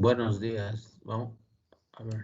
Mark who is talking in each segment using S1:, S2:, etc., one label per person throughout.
S1: Buenos días. Vamos a ver.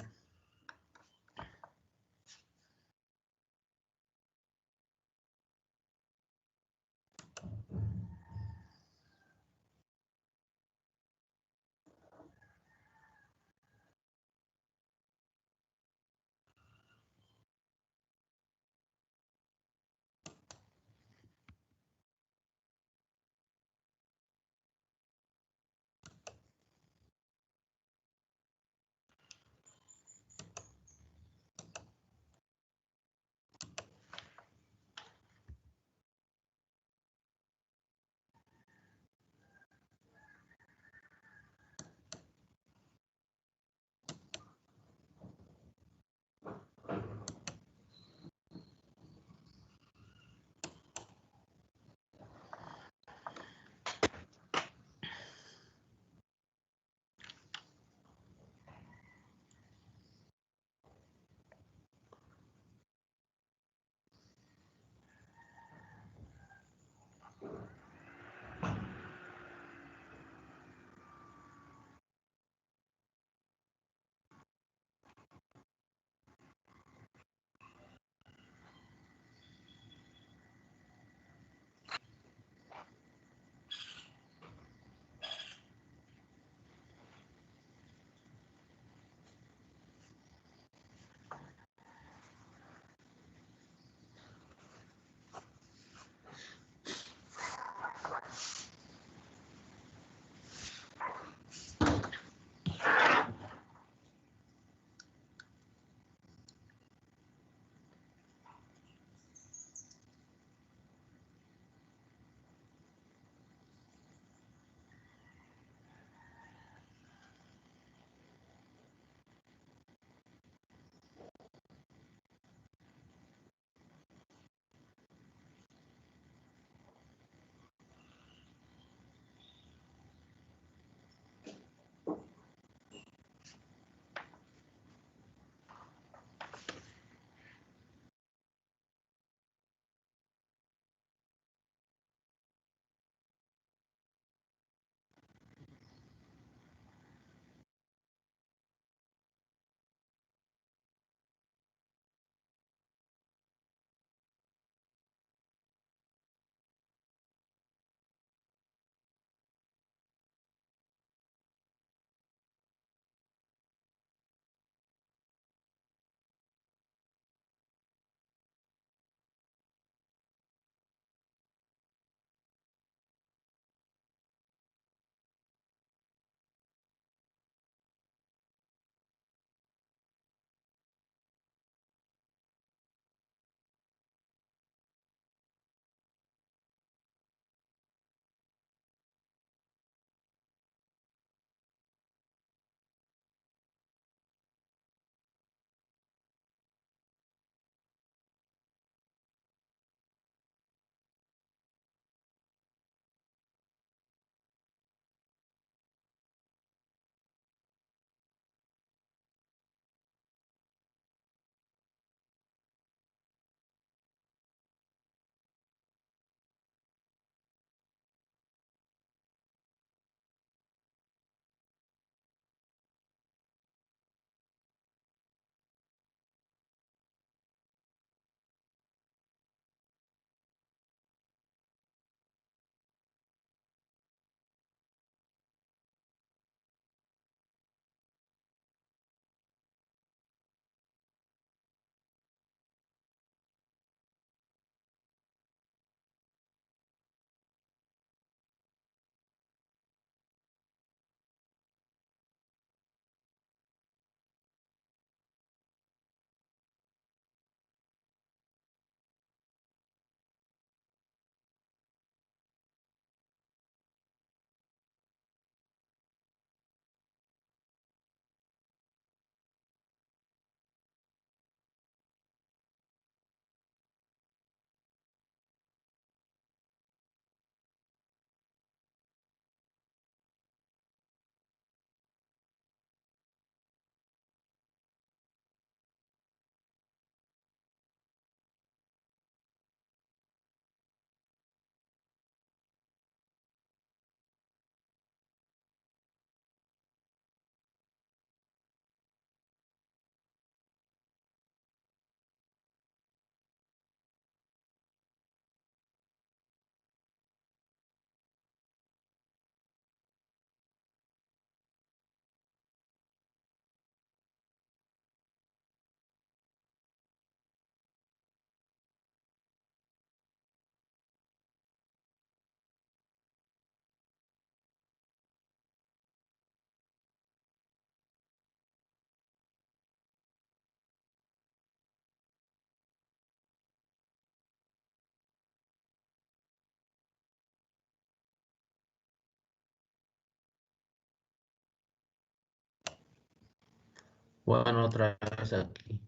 S1: Bueno, otra vez aquí.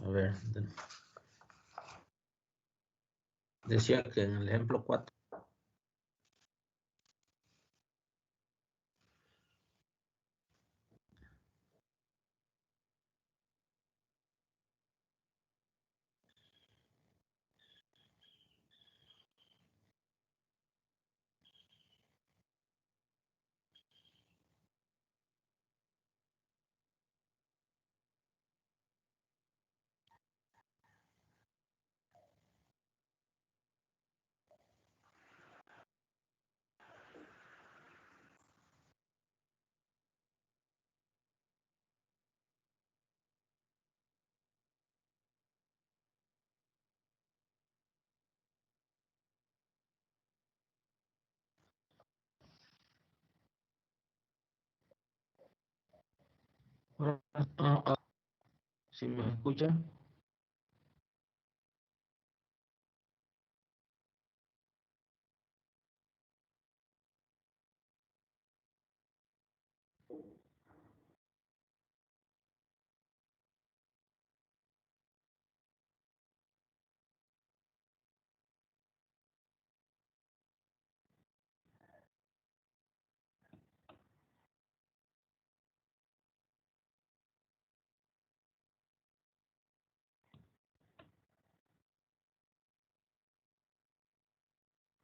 S1: A ver. Decía que en el ejemplo 4. ¿Sí me escuchan?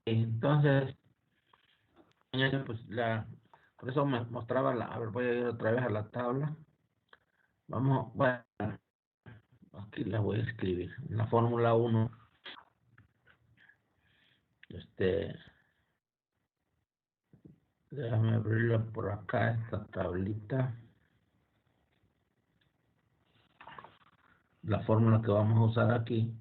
S1: Entonces, pues por eso me mostraba a ver, voy a ir otra vez a la tabla. Bueno, aquí la voy a escribir. La fórmula 1, déjame abrirla por acá, esta tablita. La fórmula que vamos a usar aquí.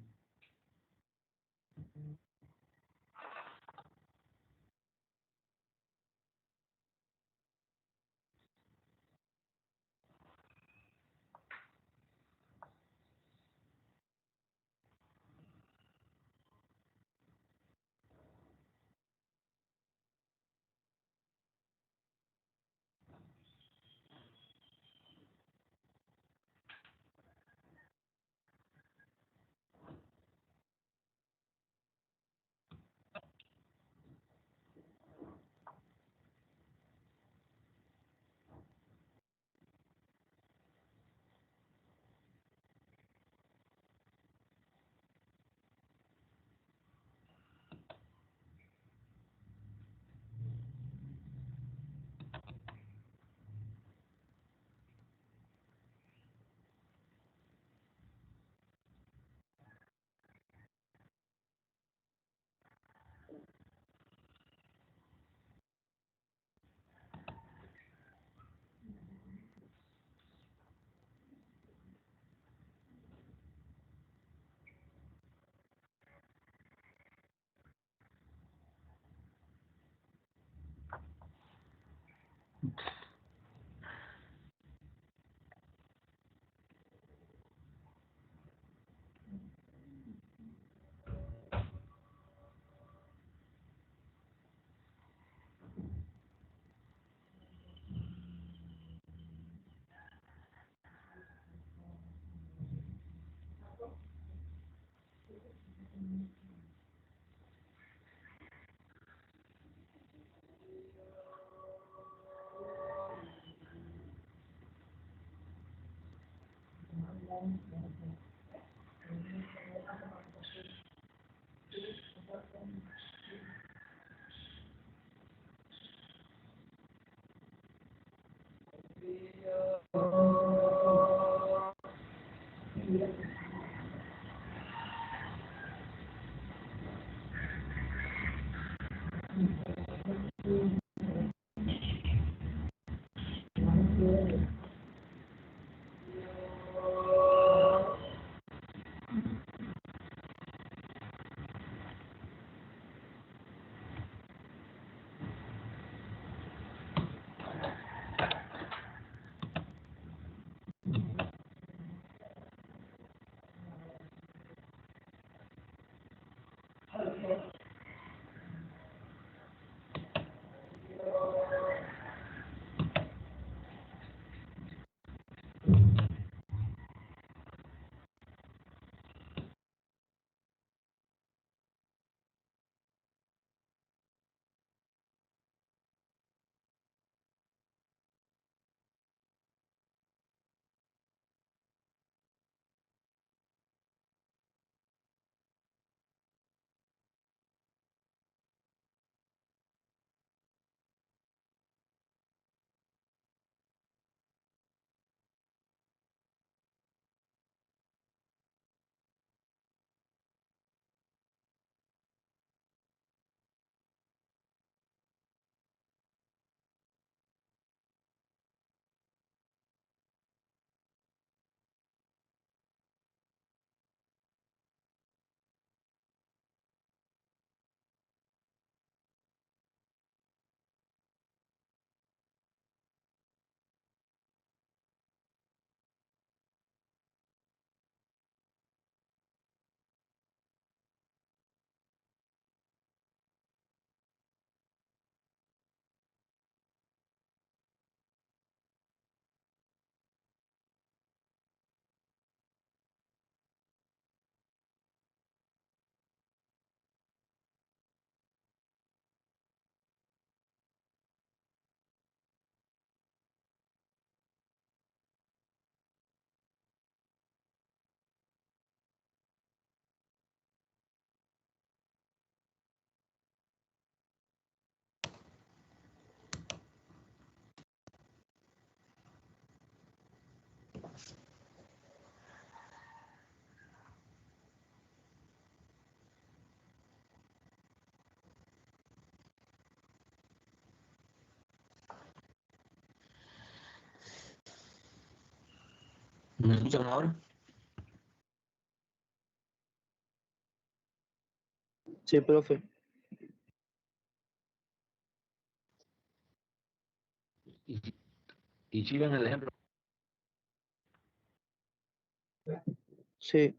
S1: ¿Me escuchan ahora?
S2: Sí, profe.
S1: Y si ven el ejemplo.
S2: Sí,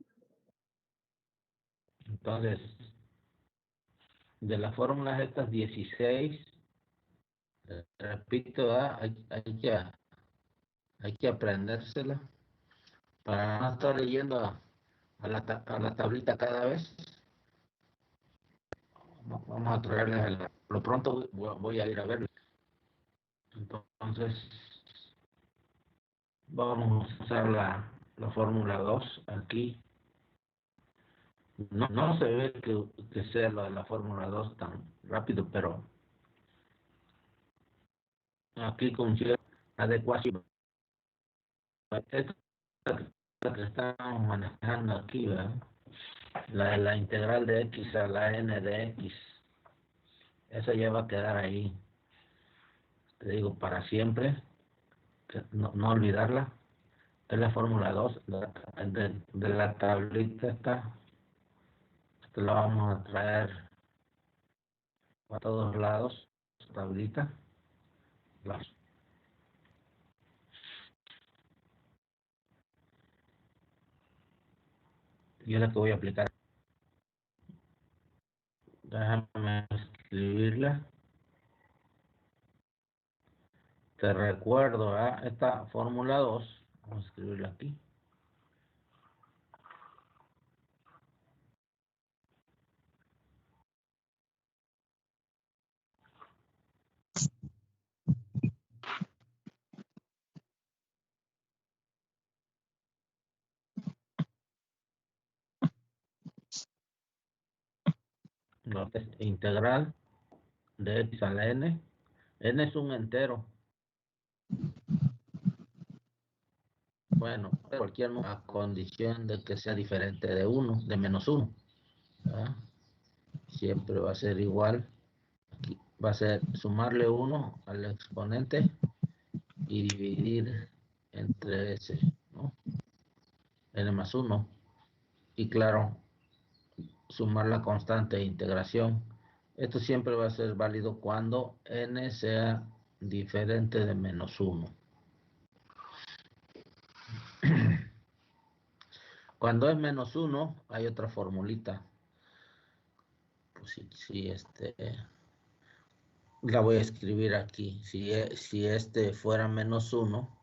S1: Entonces, de las fórmulas estas 16, repito, hay que aprendérsela para no estar leyendo a la tablita cada vez. Vamos a traerles, lo pronto voy a ir a verlo. Entonces, vamos a usar la fórmula 2 aquí. No se ve que sea lo de la fórmula 2 tan rápido, pero aquí con cierta adecuación. Esta es la que estamos manejando aquí, ¿verdad? La integral de x a la n de x. Esa ya va a quedar ahí, te digo, para siempre. No olvidarla. Es la fórmula 2 de la tablita esta. Esto la vamos a traer a todos lados, tablita. Y es la que voy a aplicar. Déjame escribirla. Te recuerdo, esta fórmula 2, vamos a escribirla aquí. La integral de x a la n. N es un entero. Bueno, cualquier número a condición de que sea diferente de 1, de menos 1. Siempre va a ser igual. Aquí va a ser sumarle 1 al exponente y dividir entre ese, ¿no? N más 1. Y claro, sumar la constante de integración. Esto siempre va a ser válido cuando n sea diferente de menos 1. Cuando es menos 1, hay otra formulita. Pues si la voy a escribir aquí. Si este fuera menos 1,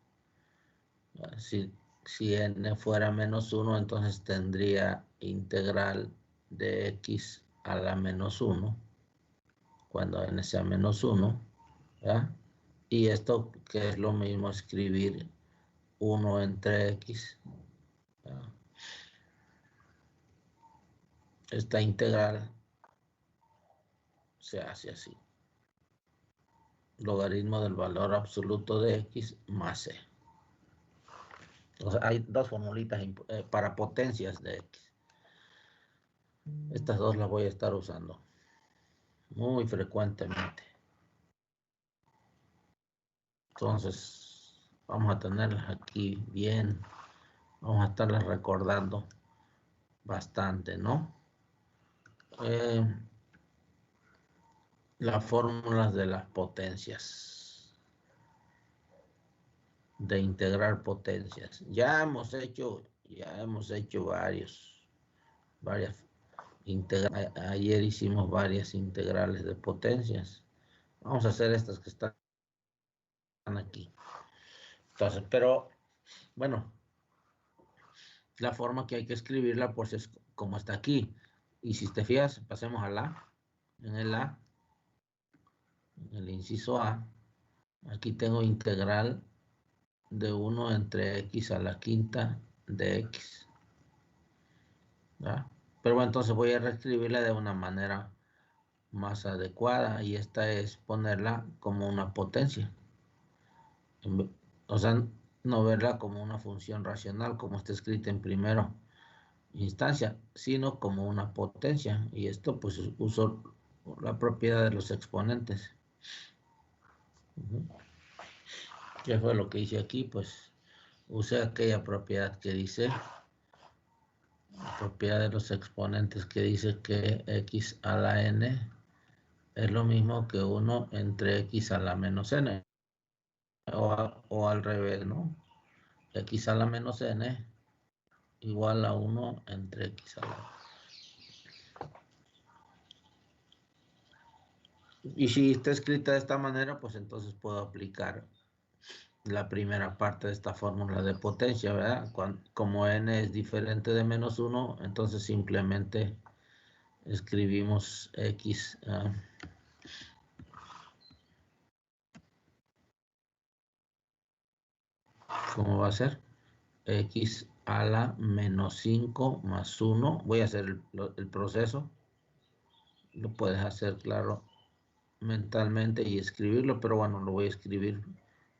S1: si n fuera menos 1, entonces tendría integral de x a la menos 1, cuando n sea menos 1, ¿ya? Y esto que es lo mismo escribir 1 entre x, ¿ya? Esta integral se hace así. Logaritmo del valor absoluto de x más c. O sea, hay dos formulitas para potencias de x. Estas dos las voy a estar usando muy frecuentemente. Entonces, vamos a tenerlas aquí bien. Vamos a estarlas recordando bastante, ¿no? Las fórmulas de las potencias. De integrar potencias. Ya hemos hecho varias. Ayer hicimos varias integrales de potencias. Vamos a hacer estas que están aquí. Entonces, pero, bueno, la forma que hay que escribirla, pues es como está aquí. Y si te fijas, pasemos al A. En el A, en el inciso A, aquí tengo integral de 1 entre x a la quinta de x. ¿Verdad? Pero bueno, entonces voy a reescribirla de una manera más adecuada, y esta es ponerla como una potencia. O sea, no verla como una función racional, como está escrita en primera instancia, sino como una potencia. Y esto pues uso la propiedad de los exponentes. ¿Qué fue lo que hice aquí? Pues usé aquella propiedad que dice, la propiedad de los exponentes que dice que x a la n es lo mismo que 1 entre x a la menos n, o al revés, ¿no? X a la menos n igual a 1 entre x a la... Y si está escrita de esta manera, pues entonces puedo aplicar la primera parte de esta fórmula de potencia, ¿verdad? Como n es diferente de menos 1, entonces simplemente escribimos x... ¿cómo va a ser? X a la menos 5 más 1. Voy a hacer el proceso. Lo puedes hacer, claro, mentalmente y escribirlo, pero bueno, lo voy a escribir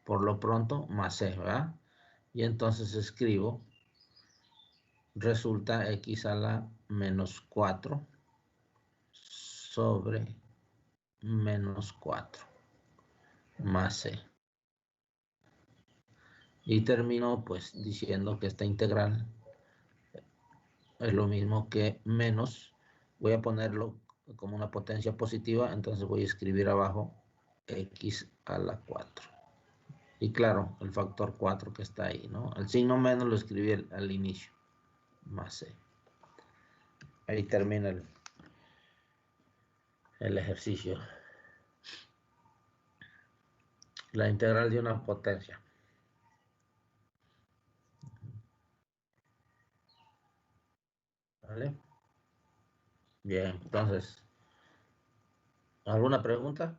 S1: por lo pronto, más c, ¿verdad? Y entonces escribo, resulta x a la menos 4 sobre menos 4 más c. Y termino pues diciendo que esta integral es lo mismo que menos, voy a ponerlo como una potencia positiva, entonces voy a escribir abajo x a la 4. Y claro, el factor 4 que está ahí, ¿no? El signo menos lo escribí al inicio, más c. Ahí termina el ejercicio. La integral de una potencia. ¿Vale? Bien, entonces, ¿alguna pregunta?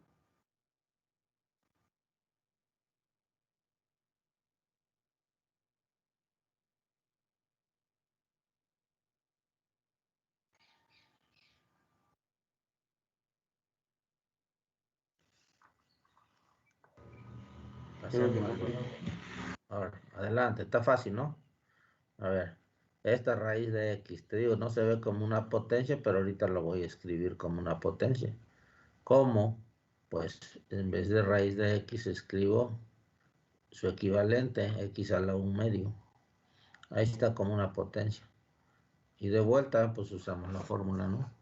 S1: A ver, adelante, está fácil, ¿no? A ver, esta raíz de x, te digo, no se ve como una potencia, pero ahorita lo voy a escribir como una potencia. ¿Cómo? Pues en vez de raíz de x escribo su equivalente, x a la 1/2. Ahí está como una potencia. Y de vuelta, pues usamos la fórmula, ¿no?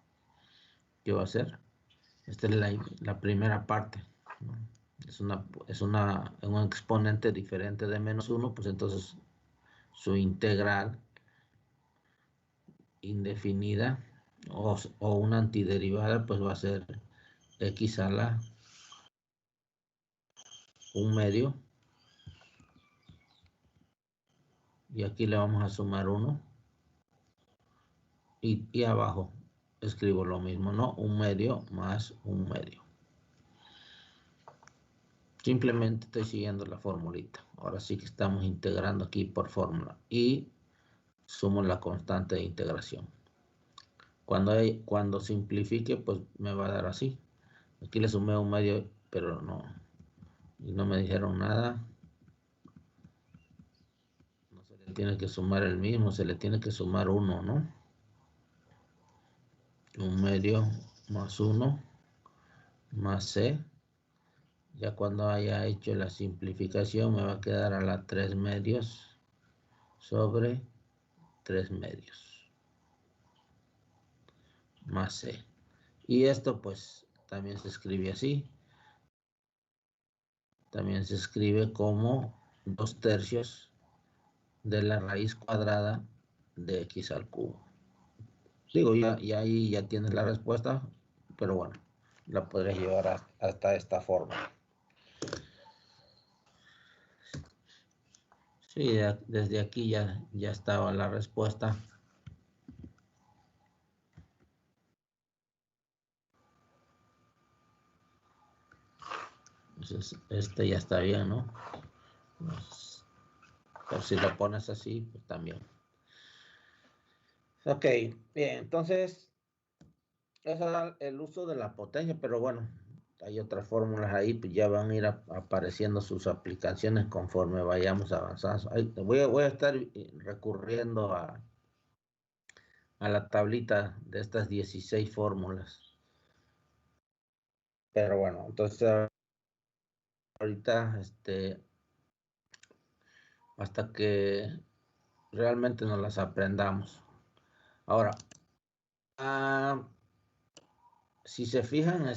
S1: ¿Qué va a ser? Esta es la primera parte, ¿no? Un exponente diferente de menos 1, pues entonces su integral indefinida o una antiderivada, pues va a ser x a la 1/2. Y aquí le vamos a sumar 1. Y abajo escribo lo mismo, ¿no? 1/2 más 1/2. Simplemente estoy siguiendo la formulita. Ahora sí que estamos integrando aquí por fórmula. Y sumo la constante de integración. Cuando simplifique, pues me va a dar así. Aquí le sumé 1/2, pero no. Y no me dijeron nada. No se le tiene que sumar el mismo, se le tiene que sumar 1, ¿no? 1/2 más 1 más c. Ya cuando haya hecho la simplificación me va a quedar a la 3/2 sobre 3/2 más c. Y esto pues también se escribe así. También se escribe como 2/3 de la raíz cuadrada de x al cubo. Digo, y ahí ya tienes la respuesta, pero bueno, la podrías llevar hasta esta forma. Sí, desde aquí ya estaba la respuesta. Entonces, este ya está bien, ¿no? Pues, pero si lo pones así, pues también. Ok, bien, entonces, ese era el uso de la potencia, pero bueno, hay otras fórmulas ahí, pues ya van a ir apareciendo sus aplicaciones conforme vayamos avanzando. Voy a estar recurriendo a la tablita de estas 16 fórmulas. Pero bueno, entonces ahorita, hasta que realmente nos las aprendamos. Ahora, si se fijan,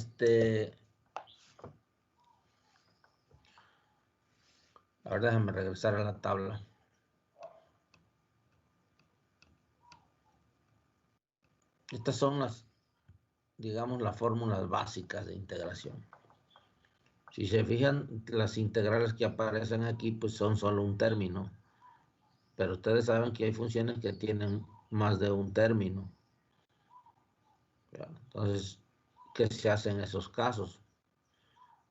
S1: ahora déjenme regresar a la tabla. Estas son digamos, las fórmulas básicas de integración. Si se fijan, las integrales que aparecen aquí, pues son solo un término. Pero ustedes saben que hay funciones que tienen más de un término. Entonces, ¿qué se hace en esos casos?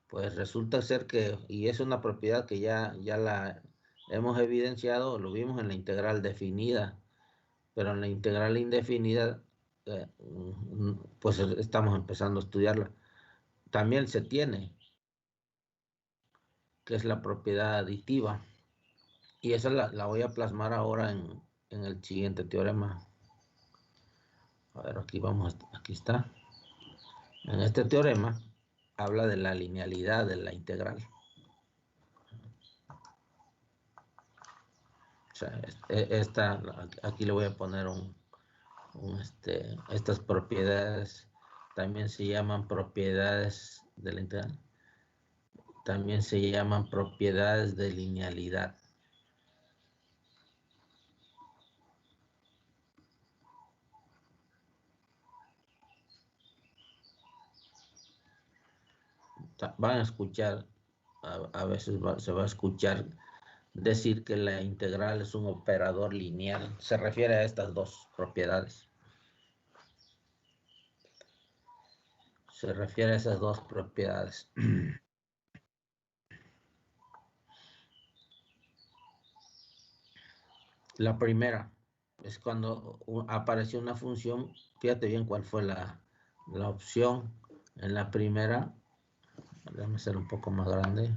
S1: Pues resulta ser que, y es una propiedad que ya la hemos evidenciado, lo vimos en la integral definida, pero en la integral indefinida, pues estamos empezando a estudiarla. También se tiene, que es la propiedad aditiva, y esa la voy a plasmar ahora en el siguiente teorema. A ver, aquí está. En este teorema habla de la linealidad de la integral. O sea, aquí le voy a poner estas propiedades también se llaman propiedades de la integral. También se llaman propiedades de linealidad. Van a escuchar, a veces se va a escuchar decir que la integral es un operador lineal. Se refiere a estas dos propiedades. Se refiere a esas dos propiedades. La primera es cuando apareció una función, fíjate bien cuál fue la opción. En la primera, déjame hacer un poco más grande.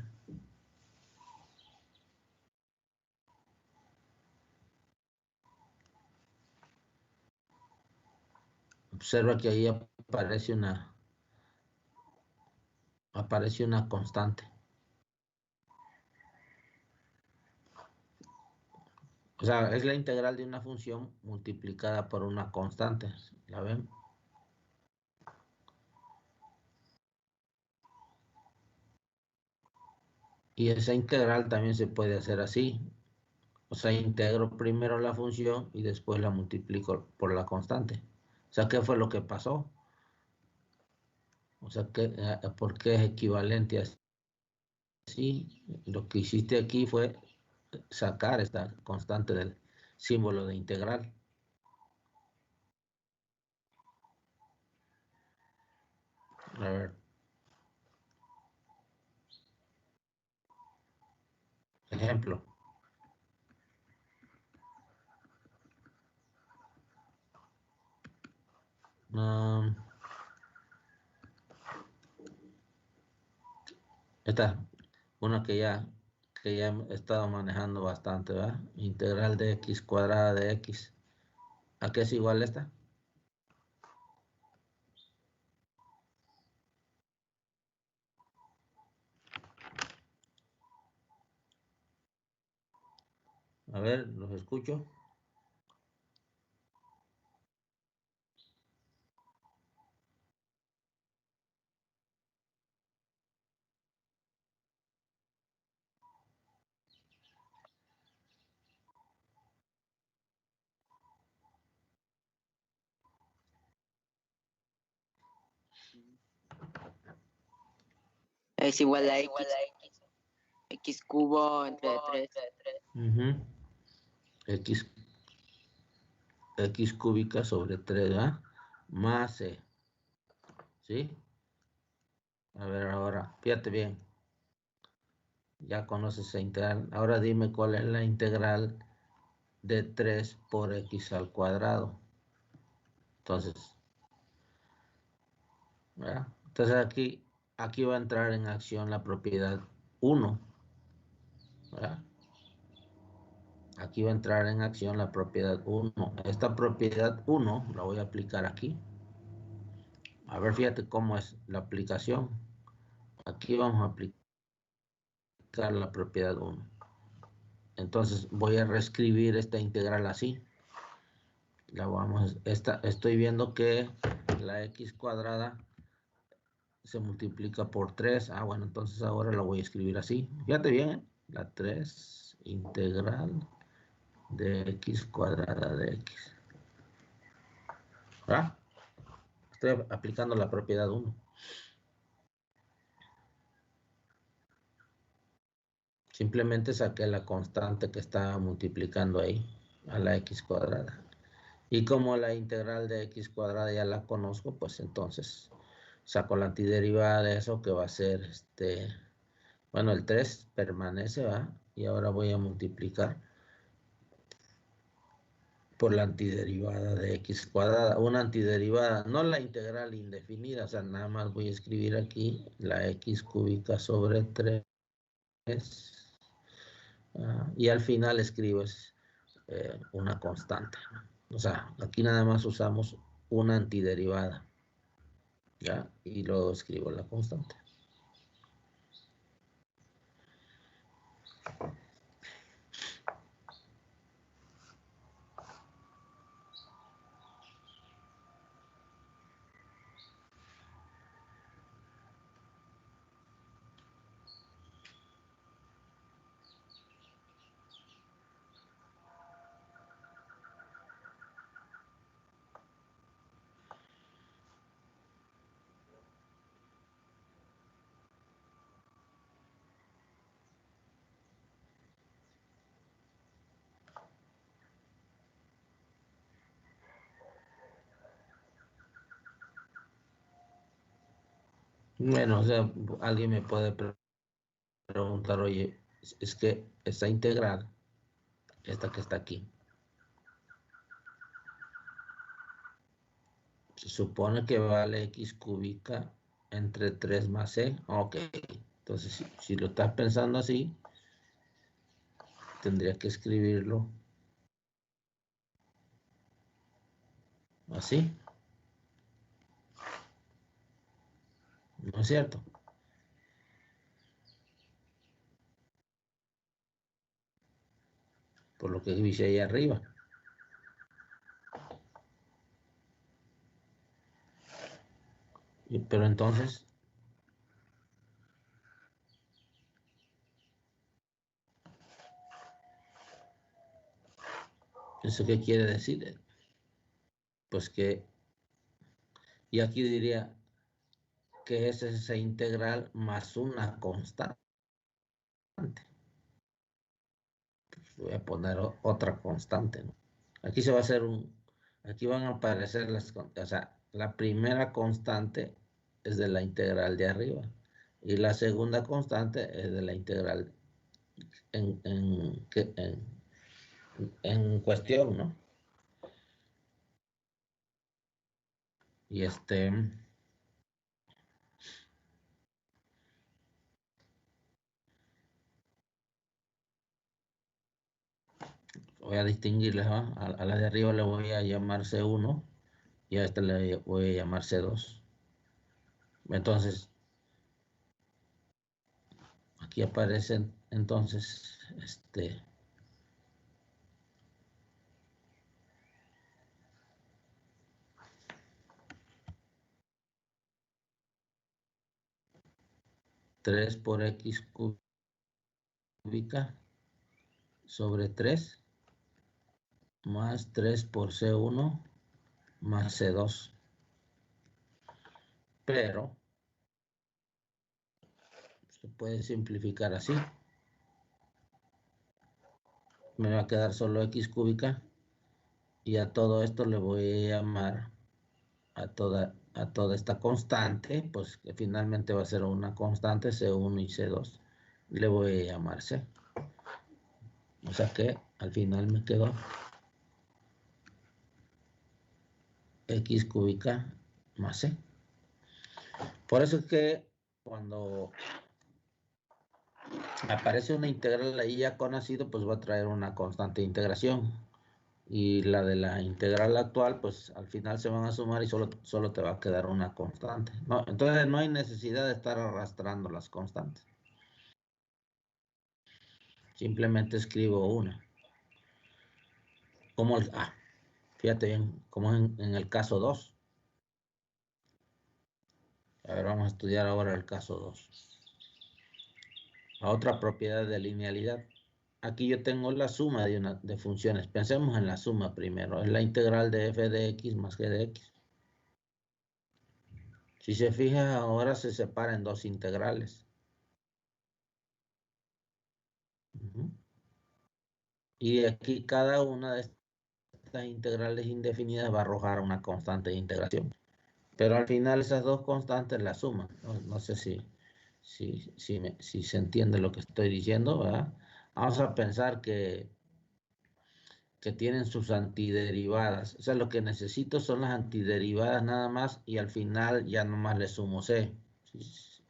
S1: Observa que ahí aparece una constante. O sea, es la integral de una función multiplicada por una constante. ¿La ven? Y esa integral también se puede hacer así. O sea, integro primero la función y después la multiplico por la constante. O sea, ¿qué fue lo que pasó? O sea, ¿por qué es equivalente así? Lo que hiciste aquí fue sacar esta constante del símbolo de integral. A ver. Ejemplo. Esta es una que ya he estado manejando bastante, ¿verdad? Integral de x cuadrada de x. ¿A qué es igual esta? A ver, los escucho.
S2: Es igual a x. X cubo entre 3.
S1: X cúbica sobre 3, ¿verdad? Más c. ¿Sí? A ver, ahora, fíjate bien. Ya conoces la integral. Ahora dime cuál es la integral de 3 por x al cuadrado. Entonces, ¿verdad? Entonces aquí aquí va a entrar en acción la propiedad 1, ¿verdad? Aquí va a entrar en acción la propiedad 1. Esta propiedad 1 la voy a aplicar aquí. A ver, fíjate cómo es la aplicación. Aquí vamos a aplicar la propiedad 1. Entonces voy a reescribir esta integral así. Estoy viendo que la x cuadrada se multiplica por 3. Ah, bueno, entonces ahora la voy a escribir así. Fíjate bien, ¿eh? La 3 integral de x cuadrada de x. ¿Verdad? Estoy aplicando la propiedad 1. Simplemente saqué la constante que estaba multiplicando ahí a la x cuadrada. Y como la integral de x cuadrada ya la conozco, pues entonces saco la antiderivada de eso, que va a ser bueno, el 3 permanece, ¿va? Y ahora voy a multiplicar por la antiderivada de x cuadrada. Una antiderivada, no la integral indefinida, o sea, nada más voy a escribir aquí la x cúbica sobre 3. Y al final escribo una constante. O sea, aquí nada más usamos una antiderivada. ¿Ya? Y luego escribo la constante. Bueno, o sea, alguien me puede preguntar, oye, es que esta integral, esta que está aquí, se supone que vale x cúbica entre 3 más c. Ok, entonces si lo estás pensando así, tendría que escribirlo así. ¿No es cierto? Por lo que dice ahí arriba. Pero entonces, ¿eso qué quiere decir? Pues que, y aquí diría que es esa integral más una constante. Voy a poner otra constante, ¿no? Aquí se va a hacer aquí van a aparecer o sea, la primera constante es de la integral de arriba y la segunda constante es de la integral en cuestión, ¿no? Y voy a distinguirles, ¿va? A la de arriba le voy a llamar C1 y a esta le voy a llamar C2. Entonces, aquí aparecen entonces, 3 por x cúbica sobre 3 más 3 por C1 más C2. Pero se puede simplificar así. Me va a quedar solo x cúbica y a todo esto le voy a llamar a toda esta constante, pues que finalmente va a ser una constante C1 y C2. Le voy a llamar C. O sea que al final me quedó x cúbica más C. Por eso es que cuando aparece una integral ahí ya conocido, pues va a traer una constante de integración. Y la de la integral actual, pues al final se van a sumar y solo te va a quedar una constante, ¿no? Entonces no hay necesidad de estar arrastrando las constantes. Simplemente escribo una. Como fíjate bien, como en el caso 2. A ver, vamos a estudiar ahora el caso 2. La otra propiedad de linealidad. Aquí yo tengo la suma de funciones. Pensemos en la suma primero. Es la integral de f de x más g de x. Si se fija, ahora se separa en dos integrales. Y aquí cada una de estas integrales indefinidas va a arrojar una constante de integración. Pero al final esas dos constantes la suman. No sé si se entiende lo que estoy diciendo, ¿verdad? Vamos a pensar que tienen sus antiderivadas. O sea, lo que necesito son las antiderivadas nada más y al final ya nomás le sumo c.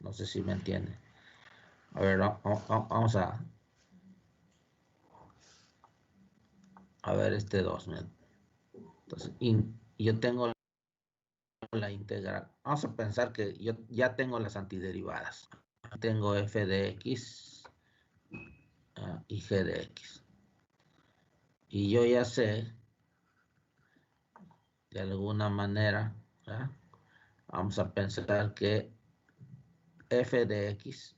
S1: No sé si me entiende. A ver, vamos a ver este 2. Entonces, yo tengo la integral. Vamos a pensar que yo ya tengo las antiderivadas. Tengo f de x y g de x. Y yo ya sé, de alguna manera, ¿verdad? Vamos a pensar que f de x,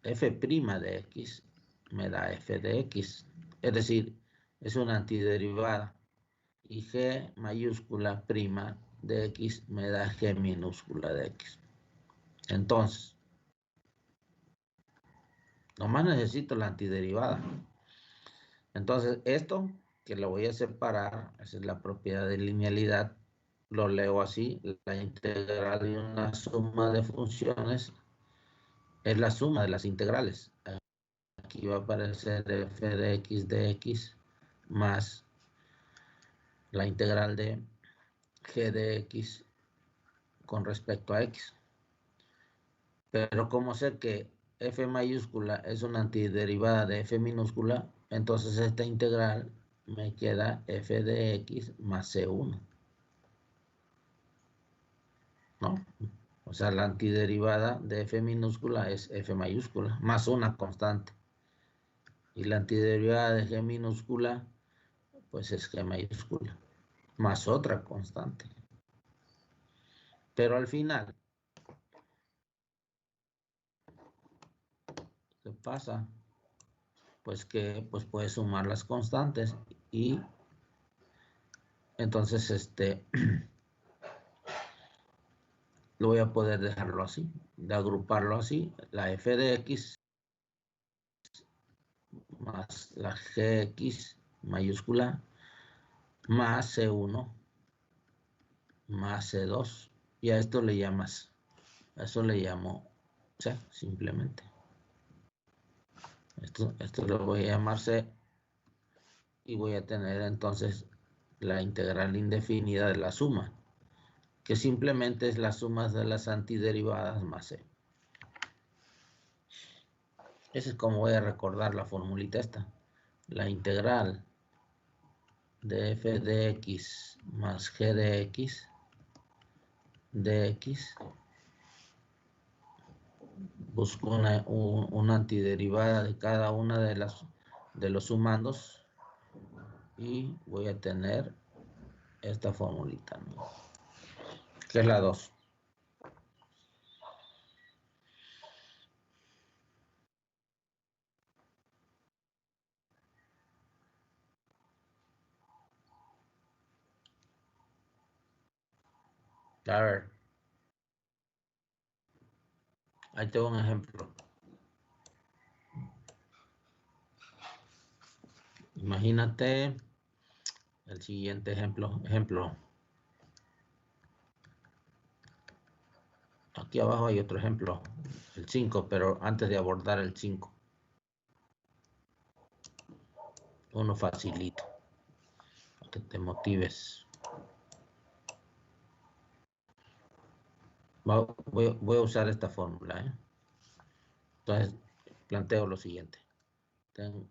S1: f' de x, me da f de x. Es decir, es una antiderivada. Y g mayúscula prima de x me da g minúscula de x. Entonces, nomás necesito la antiderivada. Entonces, esto que lo voy a separar, esa es la propiedad de linealidad, lo leo así: la integral de una suma de funciones es la suma de las integrales. Aquí va a aparecer f de x más la integral de g de x con respecto a x. Pero como sé que f mayúscula es una antiderivada de f minúscula, entonces esta integral me queda f de x más c1. ¿No? O sea, la antiderivada de f minúscula es f mayúscula, más una constante. Y la antiderivada de g minúscula, pues es g mayúscula, más otra constante. Pero al final, ¿qué pasa? Pues que puedes sumar las constantes y entonces lo voy a poder dejarlo así, de agruparlo así: la f de x más la gx mayúscula más c1 más c2, y a esto le llamas, a eso le llamo c, simplemente. Esto lo voy a llamar c y voy a tener entonces la integral indefinida de la suma, que simplemente es la suma de las antiderivadas más c. Ese es como voy a recordar la formulita esta: la integral de f de x más g de x busco una antiderivada de cada una de los sumandos y voy a tener esta formulita, ¿no? Que es la 2. A ver, ahí tengo un ejemplo. Imagínate el siguiente ejemplo. Aquí abajo hay otro ejemplo, el 5, pero antes de abordar el 5, uno facilito, para que te motives. Voy a usar esta fórmula, ¿eh? Entonces, planteo lo siguiente. Tengo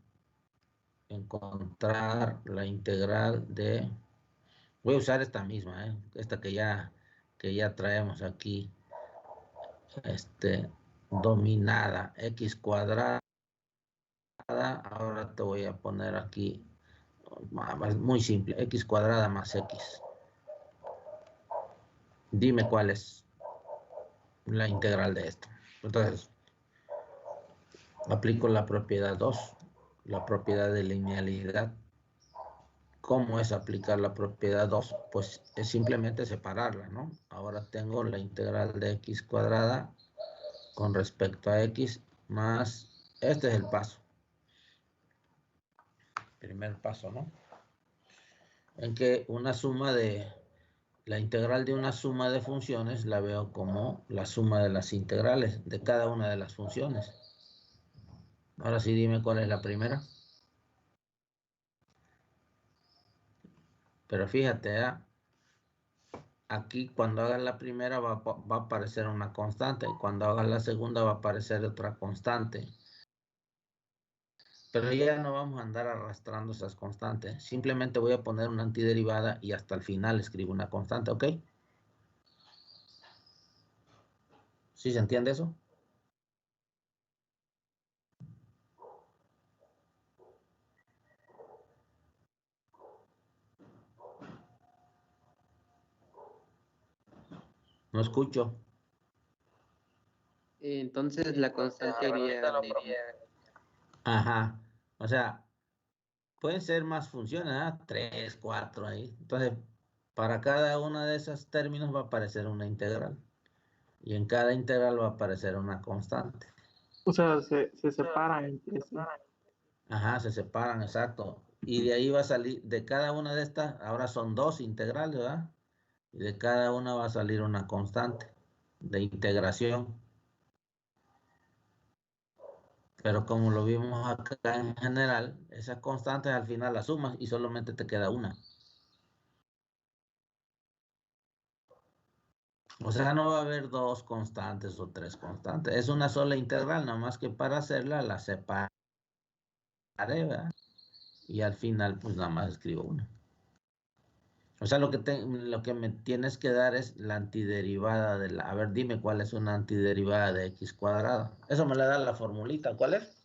S1: que encontrar la integral de... Voy a usar esta misma, esta que ya traemos aquí, dominada, x cuadrada. Ahora te voy a poner aquí, muy simple, x cuadrada más x. Dime cuál es la integral de esto. Entonces, aplico la propiedad 2, la propiedad de linealidad. ¿Cómo es aplicar la propiedad 2? Pues es simplemente separarla, ¿no? Ahora tengo la integral de x cuadrada con respecto a x más, este es el paso. Primer paso, ¿no? En que una suma de, la integral de una suma de funciones la veo como la suma de las integrales de cada una de las funciones. Ahora sí dime cuál es la primera. Pero fíjate, aquí cuando hagas la primera va a aparecer una constante. Y cuando hagas la segunda va a aparecer otra constante. Pero ya no vamos a andar arrastrando esas constantes. Simplemente voy a poner una antiderivada y hasta el final escribo una constante, ¿ok? ¿Sí se entiende eso? No escucho.
S2: Entonces la constante iría...
S1: Ajá. O sea, pueden ser más funciones, ¿ah? 3, 4 ahí. Entonces, para cada una de esos términos va a aparecer una integral. Y en cada integral va a aparecer una constante.
S3: O sea, se separan entre sí.
S1: Ajá, se separan, exacto. Y de ahí va a salir, de cada una de estas, ahora son 2 integrales, ¿verdad? Y de cada una va a salir una constante de integración. Pero como lo vimos acá en general, esas constantes al final las sumas y solamente te queda una. O sea, no va a haber 2 constantes o 3 constantes. Es una sola integral, nada más que para hacerla la separé, ¿verdad? Y al final, pues nada más escribo una. O sea, lo que me tienes que dar es la antiderivada de la... A ver, dime cuál es una antiderivada de x cuadrada. Eso me la da la formulita. ¿Cuál es?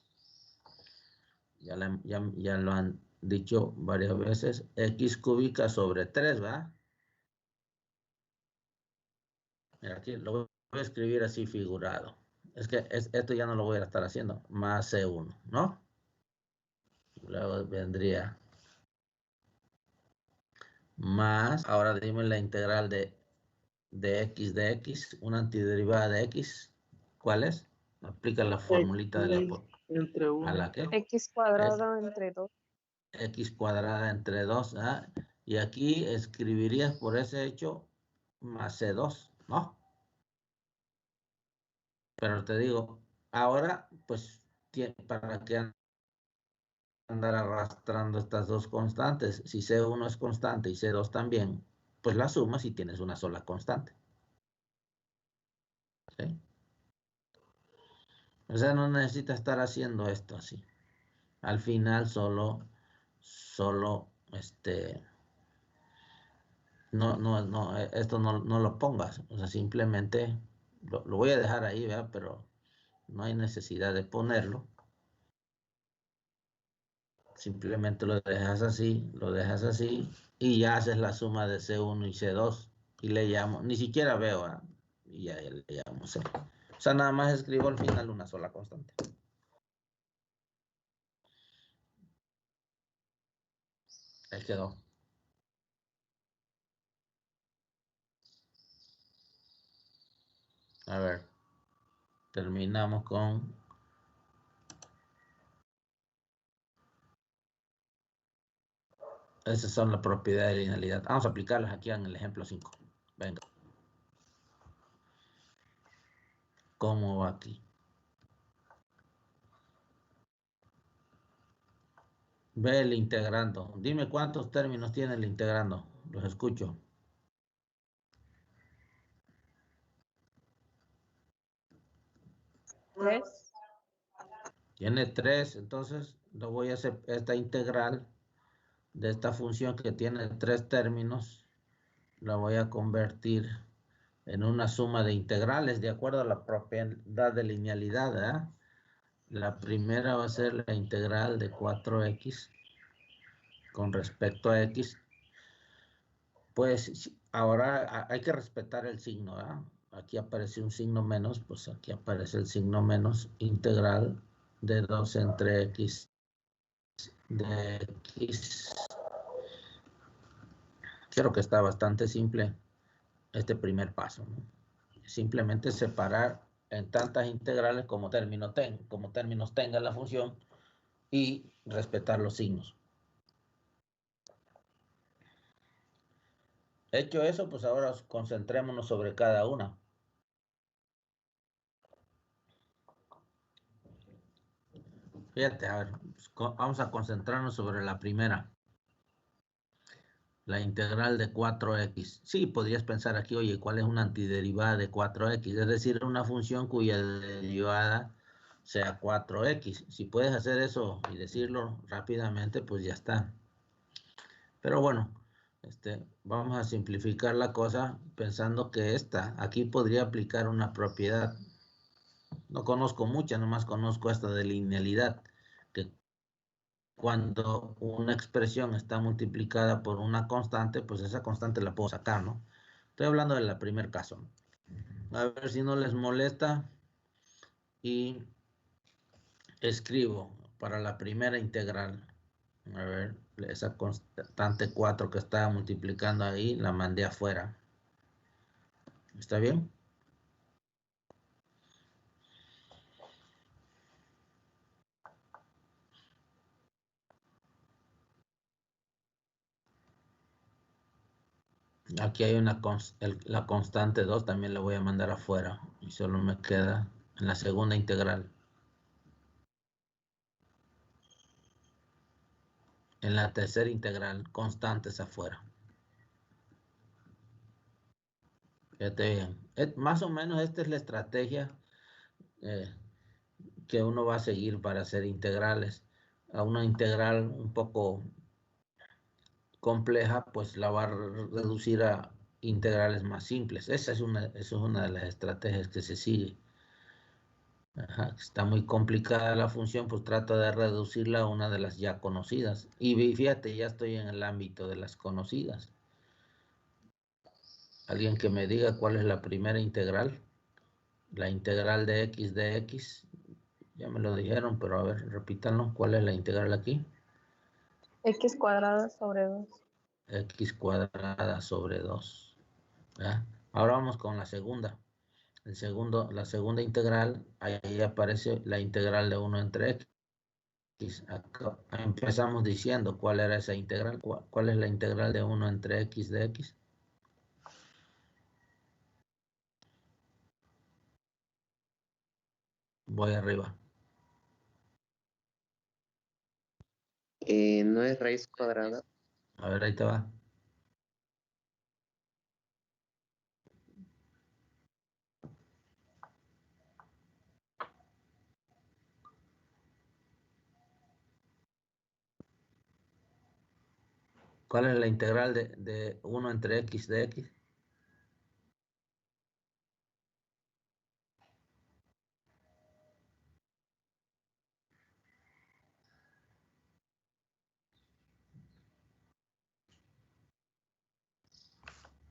S1: Ya lo han dicho varias veces. X cúbica sobre 3, ¿va? Mira, aquí lo voy a escribir así figurado. Es que esto ya no lo voy a estar haciendo. Más C1, ¿no? Luego vendría más... Ahora dime la integral de x de x, una antiderivada de x. ¿Cuál es? Aplica la formulita de la...
S3: X entre
S1: ¿A
S3: 1.
S1: la qué?
S4: X cuadrado entre 2.
S1: X cuadrada entre 2, ¿ah? Y aquí escribirías por ese hecho más C2, ¿no? Pero te digo, ahora, pues, ¿para qué andar arrastrando estas dos constantes? Si C1 es constante y C2 también, pues la sumas y tienes una sola constante. ¿Sí? O sea, no necesitas estar haciendo esto así. Al final solo, esto no lo pongas. O sea, simplemente lo voy a dejar ahí, ¿verdad? Pero no hay necesidad de ponerlo. Simplemente lo dejas así y ya haces la suma de C1 y C2 y le llamo, ni siquiera veo, ¿verdad? Y ya le llamo C. O sea, nada más escribo al final una sola constante. Ahí quedó. A ver, terminamos con... Esas son las propiedades de linealidad. Vamos a aplicarlas aquí en el ejemplo 5. Venga. ¿Cómo va aquí? Ve el integrando. Dime cuántos términos tiene el integrando. Los escucho.
S4: 3.
S1: Tiene 3, entonces lo voy a hacer esta integral de esta función que tiene 3 términos, la voy a convertir en una suma de integrales de acuerdo a la propiedad de linealidad, ¿verdad? La primera va a ser la integral de 4x con respecto a x. Pues ahora hay que respetar el signo, ¿verdad? Aquí aparece un signo menos, pues aquí aparece el signo menos, integral de 2 entre x de x. Creo que está bastante simple este primer paso, ¿no? Simplemente separar en tantas integrales como términos tenga la función y respetar los signos. Hecho eso, pues ahora concentrémonos sobre cada una. Fíjate, a ver, pues, vamos a concentrarnos sobre la primera. La integral de 4x. Sí, podrías pensar aquí, oye, ¿cuál es una antiderivada de 4x? Es decir, una función cuya derivada sea 4x. Si puedes hacer eso y decirlo rápidamente, pues ya está. Pero bueno, vamos a simplificar la cosa pensando que aquí podría aplicar una propiedad. No conozco mucha, nomás conozco esta de linealidad, que cuando una expresión está multiplicada por una constante, pues esa constante la puedo sacar, ¿no? Estoy hablando del primer caso. A ver si no les molesta y escribo para la primera integral. A ver, esa constante 4 que estaba multiplicando ahí, la mandé afuera. ¿Está bien? Aquí hay la constante 2, también la voy a mandar afuera. Y solo me queda en la segunda integral. En la tercera integral, constantes afuera. Fíjate bien. Más o menos esta es la estrategia eh, que uno va a seguir para hacer integrales. A una integral un poco compleja, pues la va a reducir a integrales más simples. Esa es una de las estrategias que se sigue. Ajá, está muy complicada la función, pues trata de reducirla a una de las ya conocidas. Y fíjate, ya estoy en el ámbito de las conocidas. Alguien que me diga cuál es la primera integral. La integral de x. Ya me lo dijeron, pero a ver, repítanlo. ¿Cuál es la integral aquí?
S4: X cuadrada sobre 2.
S1: X cuadrada sobre 2. ¿Ya? Ahora vamos con la segunda. La segunda integral, ahí aparece la integral de 1 entre x. Acá empezamos diciendo cuál era esa integral. ¿Cuál es la integral de 1 entre x de x? Voy arriba.
S2: No es raíz cuadrada.
S1: A ver, ahí te va. ¿Cuál es la integral de 1 entre x de x?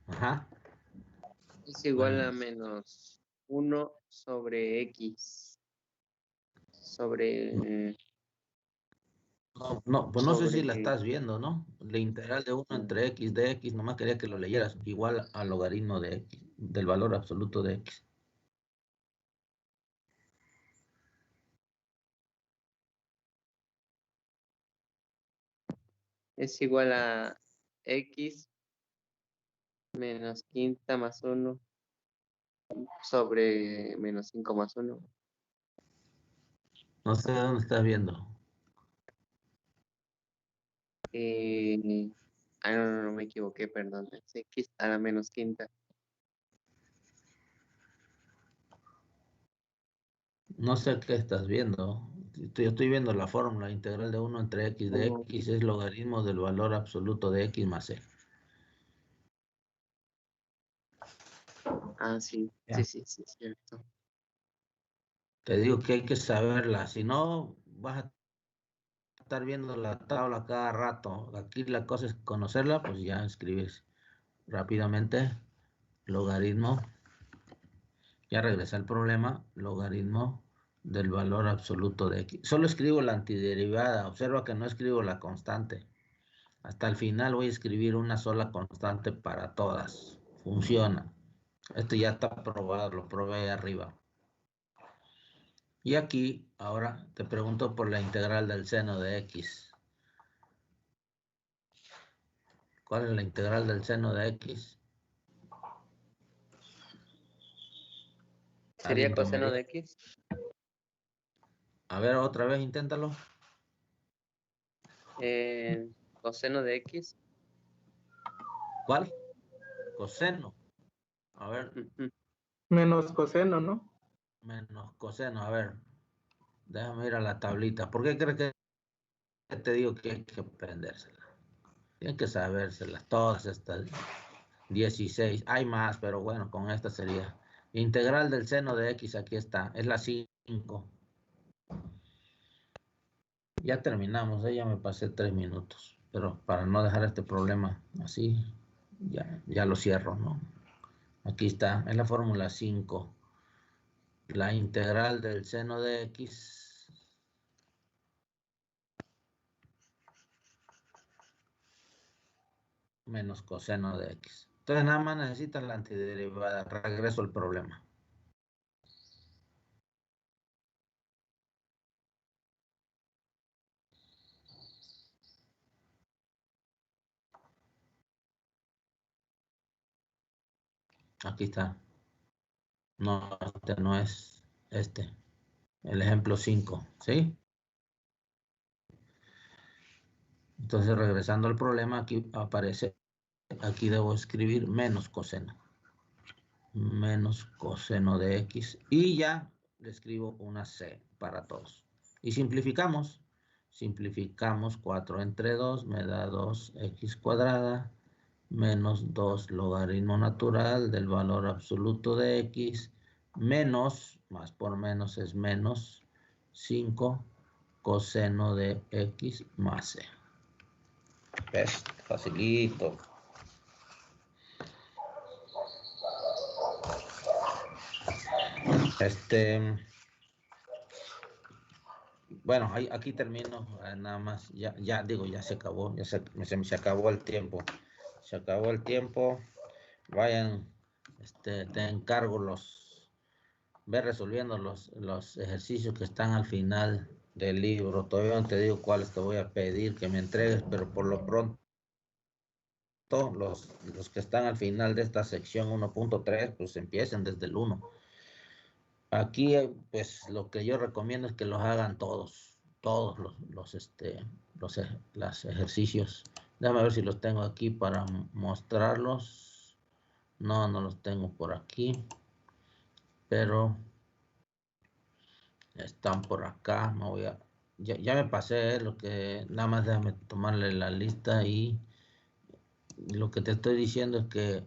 S1: Ajá.
S2: Es igual a menos 1 sobre X. Sobre,
S1: No, pues no sé si la
S2: sobre,
S1: estás viendo, ¿no? La integral de 1 entre x de x, nomás quería que lo leyeras, igual al logaritmo de x, del valor absoluto de x.
S2: es igual a X menos quinta más 1 sobre menos 5 más 1.
S1: No sé dónde estás viendo.
S2: No, me equivoqué, perdón. Es X a la menos quinta.
S1: No sé qué estás viendo. Yo estoy viendo la fórmula integral de 1 entre x de x es logaritmo del valor absoluto de x más c.
S2: Ah, sí,
S1: Ya.
S2: sí, cierto.
S1: Te digo que hay que saberla, si no vas a estar viendo la tabla cada rato. Aquí la cosa es conocerla, pues ya escribes rápidamente logaritmo. Ya regresa el problema, logaritmo del valor absoluto de x. Solo escribo la antiderivada, observa que no escribo la constante. Hasta el final voy a escribir una sola constante para todas. Funciona. Esto ya está probado, lo probé ahí arriba. Y aquí, ahora te pregunto por la integral del seno de x. ¿Cuál es la integral del seno de x?
S2: ¿Sería
S1: ¿Alguien que me
S2: coseno
S1: diga?
S2: de x?
S1: A ver, otra vez, inténtalo.
S2: Coseno de x.
S1: ¿Cuál? Coseno. A ver,
S2: Ujú.
S3: Menos coseno, ¿no?
S1: menos coseno. A ver, déjame ir a la tablita. ¿Por qué crees que te digo que hay que aprendérsela? Tienes que sabérselas, todas estas. 16. Hay más, pero bueno, con esta sería. Integral del seno de x, aquí está. Es la 5. Ya terminamos, ya me pasé 3 minutos. Pero para no dejar este problema así, ya lo cierro, ¿no? Aquí está, es la fórmula 5. La integral del seno de x menos coseno de x. Entonces nada más necesitan la antiderivada. Regreso al problema. Aquí está. No, este no es este. El ejemplo 5, ¿sí? Entonces, regresando al problema, aquí aparece, aquí debo escribir menos coseno. Menos coseno de x. Y ya le escribo una c para todos. Y simplificamos. Simplificamos 4 entre 2 me da 2x cuadrada menos 2 logaritmo natural del valor absoluto de x menos, más por menos es menos 5 coseno de x más c. ¿Ves? Facilito. Bueno, aquí termino, nada más, ya digo, ya se acabó, se acabó el tiempo. Se acabó el tiempo. Vayan, te encargo ve resolviendo los ejercicios que están al final del libro. Todavía no te digo cuáles te voy a pedir que me entregues, pero por lo pronto los que están al final de esta sección 1.3, pues empiecen desde el 1. Aquí, pues, lo que yo recomiendo es que los hagan todos los ejercicios. Déjame ver si los tengo aquí para mostrarlos. No los tengo por aquí, pero están por acá. Ya me pasé, lo que nada más déjame tomarle la lista y lo que te estoy diciendo es que